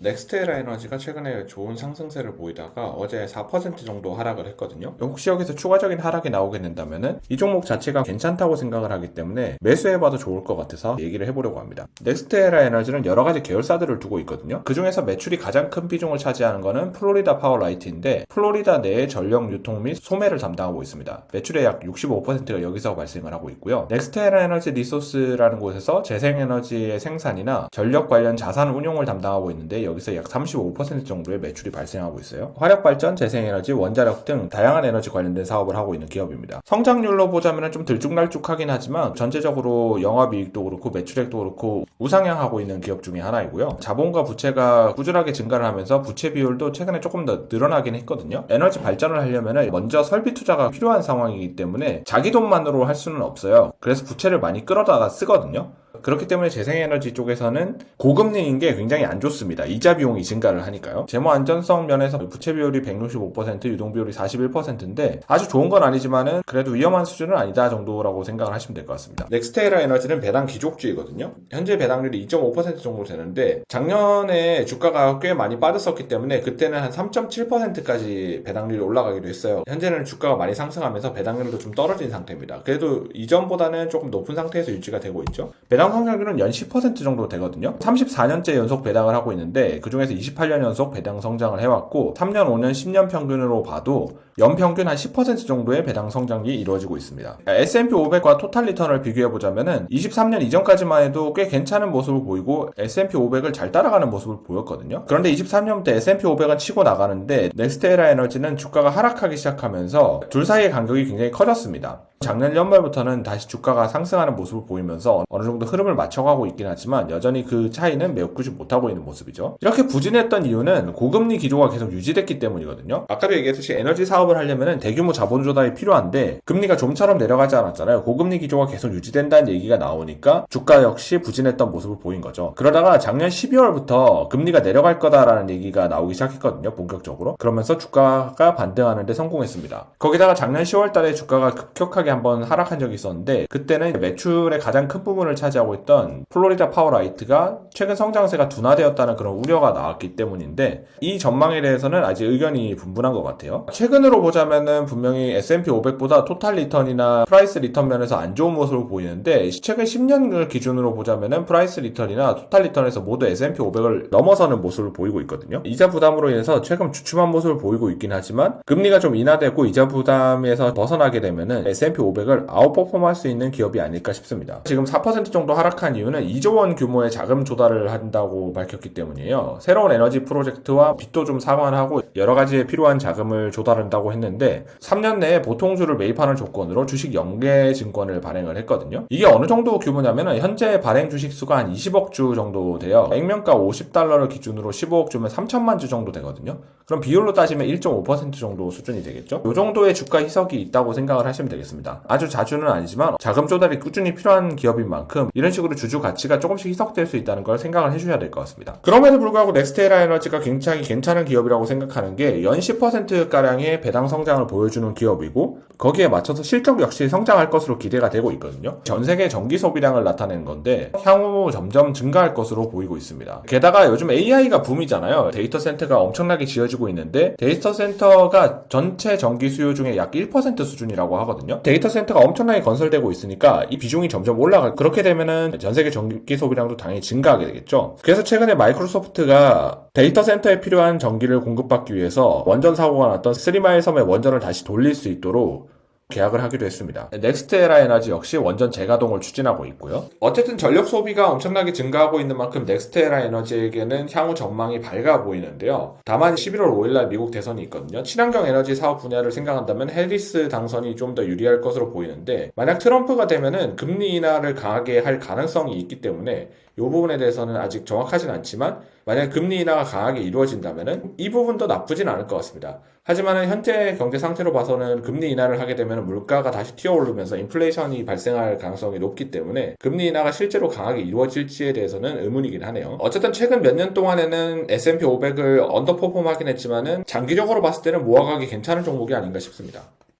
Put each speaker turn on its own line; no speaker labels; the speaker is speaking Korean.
넥스트에라 에너지가 최근에 좋은 상승세를 보이다가 어제 4% 정도 하락을 했거든요. 혹시 여기서 추가적인 하락이 나오게 된다면은 이 종목 자체가 괜찮다고 생각을 하기 때문에 매수해봐도 좋을 것 같아서 얘기를 해보려고 합니다. 넥스트에라 에너지는 여러 가지 계열사들을 두고 있거든요. 그 중에서 매출이 가장 큰 비중을 차지하는 거는 플로리다 파워라이트인데 플로리다 내의 전력 유통 및 소매를 담당하고 있습니다. 매출의 약 65%가 여기서 발생을 하고 있고요. 넥스트에라 에너지 리소스라는 곳에서 재생에너지의 생산이나 전력 관련 자산 운용을 담당하고 있는데 여기서 약 35% 정도의 매출이 발생하고 있어요. 화력발전, 재생에너지, 원자력 등 다양한 에너지 관련된 사업을 하고 있는 기업입니다. 성장률로 보자면 좀 들쭉날쭉하긴 하지만 전체적으로 영업이익도 그렇고 매출액도 그렇고 우상향하고 있는 기업 중에 하나이고요. 자본과 부채가 꾸준하게 증가를 하면서 부채 비율도 최근에 조금 더 늘어나긴 했거든요. 에너지 발전을 하려면 먼저 설비 투자가 필요한 상황이기 때문에 자기 돈만으로 할 수는 없어요. 그래서 부채를 많이 끌어다가 쓰거든요. 그렇기 때문에 재생에너지 쪽에서는 고금리인 게 굉장히 안 좋습니다. 이자 비용이 증가를 하니까요. 재무 안전성 면에서 부채 비율이 165%, 유동 비율이 41%인데 아주 좋은 건 아니지만은 그래도 위험한 수준은 아니다 정도라고 생각을 하시면 될 것 같습니다. 넥스트에라 에너지는 배당 귀족주이거든요. 현재 배당률이 2.5% 정도 되는데 작년에 주가가 꽤 많이 빠졌었기 때문에 그때는 한 3.7%까지 배당률이 올라가기도 했어요. 현재는 주가가 많이 상승하면서 배당률도 좀 떨어진 상태입니다. 그래도 이전보다는 조금 높은 상태에서 유지가 되고 있죠. 배당 성장률은 연 10% 정도 되거든요. 34년째 연속 배당을 하고 있는데 그중에서 28년 연속 배당 성장을 해왔고 3년, 5년, 10년 평균으로 봐도 연평균 한 10% 정도의 배당 성장이 이루어지고 있습니다. S&P 500과 토탈 리턴을 비교해보자면은 23년 이전까지만 해도 꽤 괜찮은 모습을 보이고 S&P 500을 잘 따라가는 모습을 보였거든요. 그런데 23년부터 S&P 500은 치고 나가는데 넥스트에라 에너지는 주가가 하락하기 시작하면서 둘 사이의 간격이 굉장히 커졌습니다. 작년 연말부터는 다시 주가가 상승하는 모습을 보이면서 어느 정도 흐름을 맞춰가고 있긴 하지만 여전히 그 차이는 메우지 못하고 있는 모습이죠. 이렇게 부진했던 이유는 고금리 기조가 계속 유지됐기 때문이거든요. 아까도 얘기했듯이 에너지 사업을 하려면 대규모 자본 조달이 필요한데 금리가 좀처럼 내려가지 않았잖아요. 고금리 기조가 계속 유지된다는 얘기가 나오니까 주가 역시 부진했던 모습을 보인 거죠. 그러다가 작년 12월부터 금리가 내려갈 거다라는 얘기가 나오기 시작했거든요. 본격적으로. 그러면서 주가가 반등하는 데 성공했습니다. 거기다가 작년 10월 달에 주가가 급격하게 한번 하락한 적이 있었는데 그때는 매출의 가장 큰 부분을 차지하고 있던 플로리다 파워라이트가 최근 성장세가 둔화되었다는 그런 우려가 나왔기 때문인데 이 전망에 대해서는 아직 의견이 분분한 것 같아요. 최근으로 보자면은 분명히 S&P 500보다 토탈 리턴이나 프라이스 리턴 면에서 안 좋은 모습을 보이는데 최근 10년을 기준으로 보자면은 프라이스 리턴이나 토탈 리턴에서 모두 S&P 500을 넘어서는 모습을 보이고 있거든요. 이자 부담으로 인해서 최근 주춤한 모습을 보이고 있긴 하지만 금리가 좀 인하되고 이자 부담에서 벗어나게 되면은 S&P 500을 아웃퍼폼할 수 있는 기업이 아닐까 싶습니다. 지금 4% 정도 하락한 이유는 2조 원 규모의 자금 조달을 한다고 밝혔기 때문이에요. 새로운 에너지 프로젝트와 빚도 좀 상환하고 여러 가지에 필요한 자금을 조달한다고 했는데 3년 내에 보통주를 매입하는 조건으로 주식 연계 증권을 발행을 했거든요. 이게 어느 정도 규모냐면 현재 발행 주식 수가 한 20억 주 정도 돼요. 액면가 $50를 기준으로 15억 주면 3천만 주 정도 되거든요. 그럼 비율로 따지면 1.5% 정도 수준이 되겠죠. 이 정도의 주가 희석이 있다고 생각을 하시면 되겠습니다. 아주 자주는 아니지만 자금 조달이 꾸준히 필요한 기업인 만큼 이런 식으로 주주 가치가 조금씩 희석될 수 있다는 걸 생각을 해주셔야 될 것 같습니다. 그럼에도 불구하고 넥스트에라 에너지가 굉장히 괜찮은 기업이라고 생각하는 게 연 10%가량의 배당 성장을 보여주는 기업이고 거기에 맞춰서 실적 역시 성장할 것으로 기대가 되고 있거든요. 전 세계 전기 소비량을 나타내는 건데 향후 점점 증가할 것으로 보이고 있습니다. 게다가 요즘 AI가 붐이잖아요. 데이터 센터가 엄청나게 지어지고 있는데 데이터 센터가 전체 전기 수요 중에 약 1% 수준이라고 하거든요. 데이터 센터가 엄청나게 건설되고 있으니까 이 비중이 점점 올라갈 그렇게 되면은 전 세계 전기 소비량도 당연히 증가하게 되겠죠. 그래서 최근에 마이크로소프트가 데이터 센터에 필요한 전기를 공급받기 위해서 원전 사고가 났던 3마일 섬의 원전을 다시 돌릴 수 있도록 계약을 하기로 했습니다. 넥스트에라 에너지 역시 원전 재가동을 추진하고 있고요. 어쨌든 전력 소비가 엄청나게 증가하고 있는 만큼 넥스트에라 에너지에게는 향후 전망이 밝아 보이는데요. 다만 11월 5일날 미국 대선이 있거든요. 친환경 에너지 사업 분야를 생각한다면 해리스 당선이 좀 더 유리할 것으로 보이는데 만약 트럼프가 되면은 금리 인하를 강하게 할 가능성이 있기 때문에 이 부분에 대해서는 아직 정확하진 않지만 만약 금리 인하가 강하게 이루어진다면은 이 부분도 나쁘진 않을 것 같습니다. 하지만 현재 경제 상태로 봐서는 금리 인하를 하게 되면 물가가 다시 튀어오르면서 인플레이션이 발생할 가능성이 높기 때문에 금리 인하가 실제로 강하게 이루어질지에 대해서는 의문이긴 하네요. 어쨌든 최근 몇 년 동안에는 S&P 500을 언더퍼폼 하긴 했지만은 장기적으로 봤을 때는 모아가기 괜찮은 종목이 아닌가 싶습니다.